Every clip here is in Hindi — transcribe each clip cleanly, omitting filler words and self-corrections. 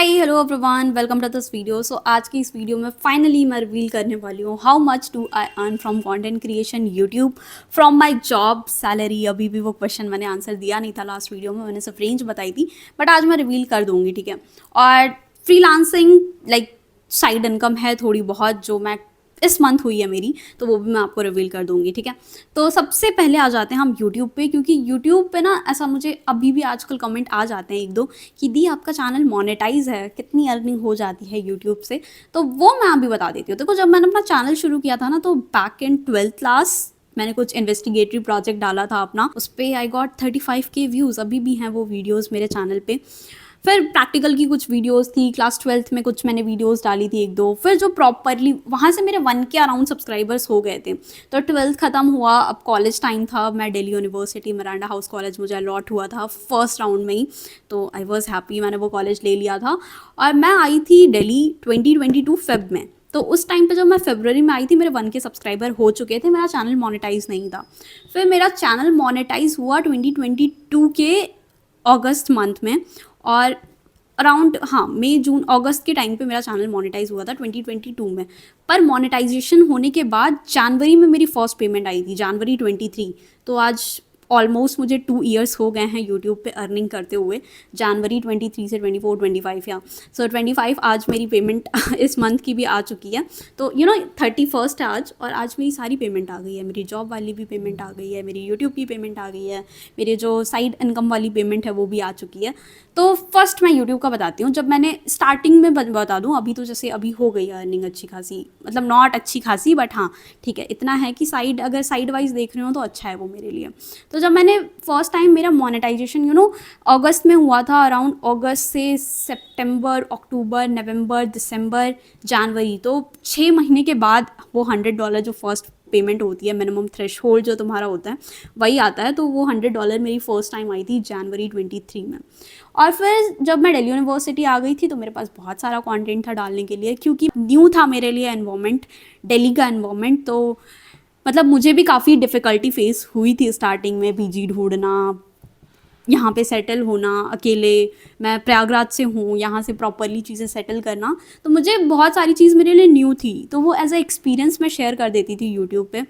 Hi hello everyone, welcome to this video. So आज की इस वीडियो में फाइनली मैं रिवील करने वाली हूँ how much do I earn from content creation YouTube from my job salary. अभी भी वो क्वेश्चन मैंने आंसर दिया नहीं था लास्ट वीडियो में, मैंने सिर्फ रेंज बताई थी, बट आज मैं रिवील कर दूंगी, ठीक है। और फ्रीलांसिंग लाइक साइड इनकम है थोड़ी बहुत जो मैं इस मंथ हुई है मेरी, तो वो भी मैं आपको रिवील कर दूंगी, ठीक है। तो सबसे पहले आ जाते हैं हम यूट्यूब पे, क्योंकि यूट्यूब पे ना ऐसा मुझे अभी भी आजकल कमेंट आ जाते हैं एक दो कि दी आपका चैनल मोनेटाइज है, कितनी अर्निंग हो जाती है यूट्यूब से। तो वो मैं अभी बता देती हूँ। देखो, जब मैंने अपना चैनल शुरू किया था ना, तो बैक इन 12th क्लास मैंने कुछ इन्वेस्टिगेटिव प्रोजेक्ट डाला था अपना, उस पर आई गॉट 35K व्यूज़। अभी भी हैं वो वीडियोज़ मेरे चैनल पे। फिर प्रैक्टिकल की कुछ वीडियोस थी, क्लास 12th में कुछ मैंने वीडियोस डाली थी एक दो। फिर जो प्रॉपरली वहाँ से मेरे 1 के अराउंड सब्सक्राइबर्स हो गए थे। तो 12th ख़त्म हुआ, अब कॉलेज टाइम था। मैं Delhi university Miranda house college मुझे अलॉट हुआ था फर्स्ट राउंड में ही, तो आई वॉज हैप्पी, मैंने वो कॉलेज ले लिया था। और मैं आई थी दिल्ली 2022 फेब में। तो उस टाइम पे जब मैं फरवरी में आई थी, मेरे 1 के सब्सक्राइबर हो चुके थे, मेरा चैनल मोनेटाइज नहीं था। फिर मेरा चैनल मोनेटाइज हुआ 2022 के अगस्त मंथ में। और अराउंड मई जून अगस्त के टाइम पे मेरा चैनल मोनेटाइज हुआ था 2022 में। पर मोनेटाइजेशन होने के बाद जनवरी में मेरी फर्स्ट पेमेंट आई थी, जनवरी 23। तो आज ऑलमोस्ट मुझे 2 ईयर्स हो गए हैं यूट्यूब पे अर्निंग करते हुए, जनवरी 23 से 24 25 या सो 25 आज मेरी पेमेंट इस मंथ की भी आ चुकी है। तो 31 है आज, और आज मेरी सारी पेमेंट आ गई है। मेरी जॉब वाली भी पेमेंट आ गई है, मेरी यूट्यूब की पेमेंट आ गई है, मेरे जो साइड इनकम वाली पेमेंट है वो भी आ चुकी है। तो फर्स्ट मैं यूट्यूब का बताती हूँ। जब मैंने स्टार्टिंग में बता दूँ, अभी तो जैसे अभी हो गई है अर्निंग अच्छी खासी, मतलब नॉट अच्छी खासी बट हाँ ठीक है, इतना है कि अगर साइड वाइज देख रहे हो तो अच्छा है वो मेरे लिए। तो जब मैंने फर्स्ट टाइम मेरा मोनेटाइजेशन अगस्त में हुआ था, अराउंड अगस्त से सितंबर, अक्टूबर, नवंबर, दिसंबर, जनवरी, तो 6 महीने के बाद वो $100 जो फर्स्ट पेमेंट होती है, मिनिमम थ्रेश होल्ड जो तुम्हारा होता है वही आता है। तो वो $100 मेरी फर्स्ट टाइम आई थी जनवरी 23 में। और फिर जब मैं दिल्ली यूनिवर्सिटी आ गई थी, तो मेरे पास बहुत सारा कंटेंट था डालने के लिए, क्योंकि न्यू था मेरे लिए एनवायरनमेंट, दिल्ली का एनवायरनमेंट। तो मतलब मुझे भी काफ़ी डिफ़िकल्टी फेस हुई थी स्टार्टिंग में, पीजी ढूंढना, यहाँ पे सेटल होना अकेले। मैं प्रयागराज से हूँ, यहाँ से प्रॉपरली चीज़ें सेटल करना, तो मुझे बहुत सारी चीज़ मेरे लिए न्यू थी। तो वो एज अ एक्सपीरियंस मैं शेयर कर देती थी यूट्यूब पे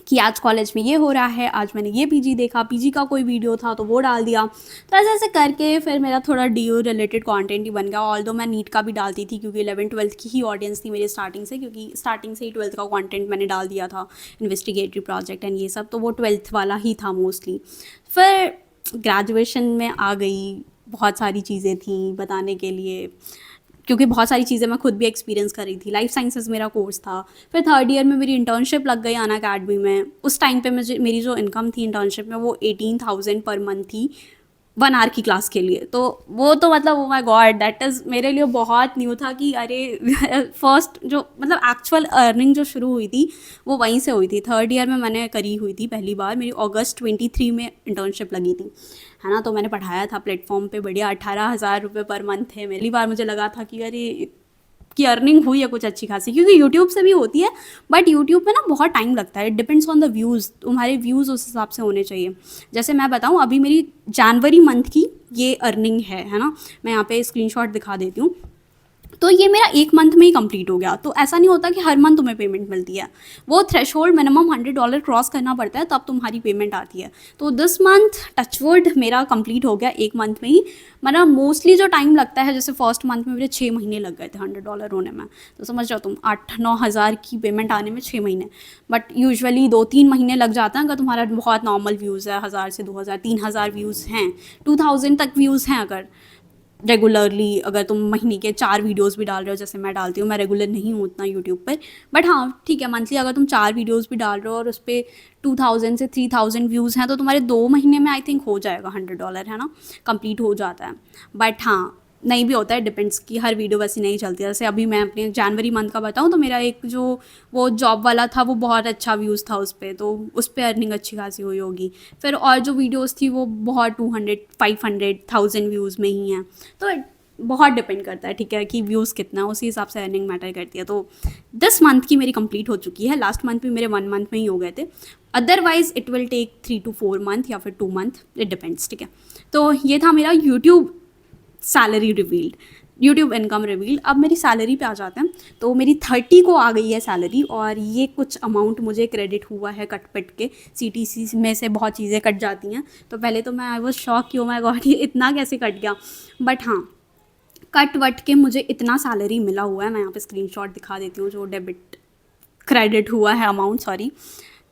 कि आज कॉलेज में ये हो रहा है, आज मैंने ये पीजी देखा, पीजी का कोई वीडियो था तो वो डाल दिया। तो ऐसे ऐसे करके फिर मेरा थोड़ा डीयू रिलेटेड कंटेंट ही बन गया। ऑल्दो मैं नीट का भी डालती थी, क्योंकि 11th-12th की ही ऑडियंस थी मेरी स्टार्टिंग से, क्योंकि स्टार्टिंग से ही 12th का कंटेंट मैंने डाल दिया था, इन्वेस्टिगेटिव प्रोजेक्ट एंड ये सब, तो वो 12th वाला ही था मोस्टली। फिर ग्रेजुएशन में आ गई, बहुत सारी चीज़ें थी बताने के लिए, क्योंकि बहुत सारी चीज़ें मैं खुद भी एक्सपीरियंस कर रही थी। लाइफ साइंसेस मेरा कोर्स था। फिर थर्ड ईयर में मेरी इंटर्नशिप लग गई अनअकैडमी में। उस टाइम पे मेरी जो इनकम थी इंटर्नशिप में वो 18,000 पर मंथ थी 1 आवर की क्लास के लिए। तो वो तो मतलब oh my God, that is मेरे लिए बहुत न्यू था कि अरे फर्स्ट जो मतलब एक्चुअल अर्निंग जो शुरू हुई थी वो वहीं से हुई थी। थर्ड ईयर में मैंने करी हुई थी पहली बार, मेरी अगस्त 23 में इंटर्नशिप लगी थी, है ना। तो मैंने पढ़ाया था प्लेटफॉर्म पे, बढ़िया 18,000 रुपये पर मंथ थे। पहली बार मुझे लगा था कि अरे की अर्निंग हुई है कुछ अच्छी खासी, क्योंकि यूट्यूब से भी होती है, बट यूट्यूब पे ना बहुत टाइम लगता है। It depends on the views, तुम्हारे व्यूज़ उस हिसाब से होने चाहिए। जैसे मैं बताऊँ, अभी मेरी जनवरी मंथ की ये अर्निंग है ना, मैं यहाँ पे स्क्रीनशॉट दिखा देती हूँ। तो ये मेरा 1 मंथ में ही कंप्लीट हो गया। तो ऐसा नहीं होता कि हर मंथ तुम्हें पेमेंट मिलती है, वो थ्रेशोल्ड मिनिमम $100 क्रॉस करना पड़ता है तब तुम्हारी पेमेंट आती है। तो दिस मंथ टचवुड मेरा कंप्लीट हो गया 1 मंथ में ही। मतलब मोस्टली जो टाइम लगता है, जैसे फर्स्ट मंथ में मेरे 6 महीने लग गए थे $100 होने में। तो समझ जाओ तुम, 8-9 हज़ार की पेमेंट आने में 6 महीने। बट यूजुअली 2-3 महीने लग जाता है अगर तुम्हारा बहुत नॉर्मल व्यूज़ है, 1000 से 2000 3000 व्यूज़ हैं, 2000 तक व्यूज़ हैं अगर रेगुलरली, अगर तुम महीने के 4 वीडियोस भी डाल रहे हो जैसे मैं डालती हूँ। मैं रेगुलर नहीं हूँ उतना यूट्यूब पर, बट हाँ ठीक है, मंथली अगर तुम 4 वीडियोस भी डाल रहे हो और उस पर 2000 से 3000 व्यूज़ हैं, तो तुम्हारे 2 महीने में आई थिंक हो जाएगा $100, है ना, कंप्लीट हो जाता है। बट हाँ, नहीं भी होता है, डिपेंड्स कि हर वीडियो वैसी नहीं चलती है। जैसे अभी मैं अपने जनवरी मंथ का बताऊँ, तो मेरा एक जो वो जॉब वाला था वो बहुत अच्छा व्यूज़ था उस पर, तो उस पर अर्निंग अच्छी खासी हुई होगी। फिर और जो वीडियोस थी वो बहुत 200 500 1000 व्यूज़ में ही हैं। तो बहुत डिपेंड करता है, ठीक है, कि व्यूज़ कितना, उसी हिसाब से अर्निंग मैटर करती है। तो 10 मंथ की मेरी कंप्लीट हो चुकी है। लास्ट मंथ भी मेरे 1 मंथ में ही हो गए थे। Otherwise it will take 3 to 4 month या फिर 2 मंथ, इट डिपेंड्स, ठीक है। तो ये था मेरा YouTube salary revealed. YouTube income reveal. अब मेरी सैलरी पे आ जाते हैं। तो मेरी 30 को आ गई है सैलरी, और ये कुछ अमाउंट मुझे क्रेडिट हुआ है कट पिट के। CTC में से बहुत चीज़ें कट जाती हैं, तो पहले तो मैं आई वॉज शॉक कि ओ माय गॉड ये इतना कैसे कट गया। बट हाँ, कट वट के मुझे इतना सैलरी मिला हुआ है। मैं यहाँ पे स्क्रीनशॉट दिखा देती हूँ जो डेबिट क्रेडिट हुआ है अमाउंट, सॉरी।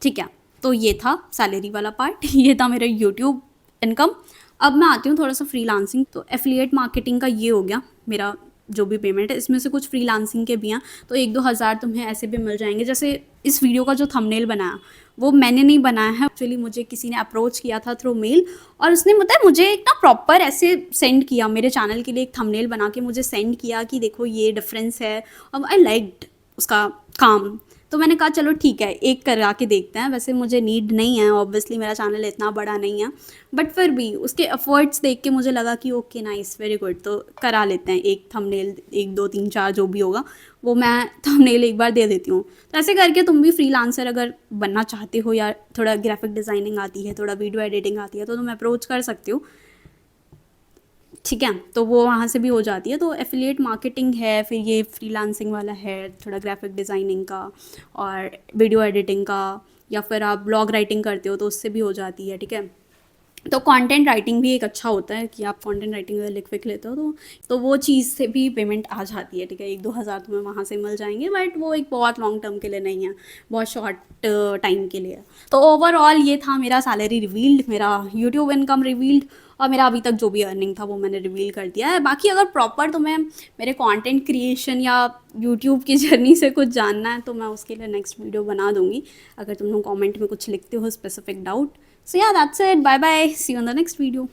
ठीक है, तो ये था सैलरी वाला पार्ट ये था मेरा यूट्यूब इनकम। अब मैं आती हूँ थोड़ा सा फ्रीलांसिंग। तो एफिलिएट मार्केटिंग का ये हो गया मेरा जो भी पेमेंट है। इसमें से कुछ फ्रीलांसिंग के भी हैं, तो 1-2 हज़ार तुम्हें ऐसे भी मिल जाएंगे। जैसे इस वीडियो का जो थंबनेल बनाया वो मैंने नहीं बनाया है, एक्चुअली मुझे किसी ने अप्रोच किया था थ्रू मेल, और उसने मतलब मुझे एक ना प्रॉपर ऐसे सेंड किया, मेरे चैनल के लिए एक थंबनेल बना के मुझे सेंड किया कि देखो ये डिफरेंस है, और आई लाइक्ड उसका काम। तो मैंने कहा चलो ठीक है, एक करा के देखते हैं। वैसे मुझे नीड नहीं है, ऑब्वियसली मेरा चैनल इतना बड़ा नहीं है, बट फिर भी उसके एफर्ट्स देख के मुझे लगा कि ओके नाइस, वेरी गुड, तो करा लेते हैं एक थंबनेल, 1 2 3 4 जो भी होगा वो मैं थंबनेल एक बार दे देती हूँ। तो ऐसे करके तुम भी फ्रीलांसर अगर बनना चाहते हो, या थोड़ा ग्राफिक डिज़ाइनिंग आती है, थोड़ा वीडियो एडिटिंग आती है, तो तुम अप्रोच कर सकते हो। ठीक है, तो वो वहाँ से भी हो जाती है। तो एफिलिएट मार्केटिंग है, फिर ये फ्रीलांसिंग वाला है, थोड़ा ग्राफिक डिज़ाइनिंग का और वीडियो एडिटिंग का, या फिर आप ब्लॉग राइटिंग करते हो तो उससे भी हो जाती है। ठीक है, तो कंटेंट राइटिंग भी एक अच्छा होता है कि आप कंटेंट राइटिंग लिख विक लेते हो, तो वो चीज़ से भी पेमेंट आ जाती है। ठीक है, 1-2 हज़ार तुम्हें वहाँ से मिल जाएंगे, बट वो एक बहुत लॉन्ग टर्म के लिए नहीं है, बहुत शॉर्ट टाइम के लिए है। तो ओवरऑल ये था मेरा सैलरी रिवील्ड, मेरा यूट्यूब इनकम रिवील्ड, और मेरा अभी तक जो भी अर्निंग था वो मैंने रिवील कर दिया है। बाकी अगर प्रॉपर तुम्हें मेरे कंटेंट क्रिएशन या यूट्यूब की जर्नी से कुछ जानना है तो मैं उसके लिए नेक्स्ट वीडियो बना दूंगी, अगर तुम लोग कमेंट में कुछ लिखते हो specific doubt. So yeah, that's it. Bye bye. See you on the next video.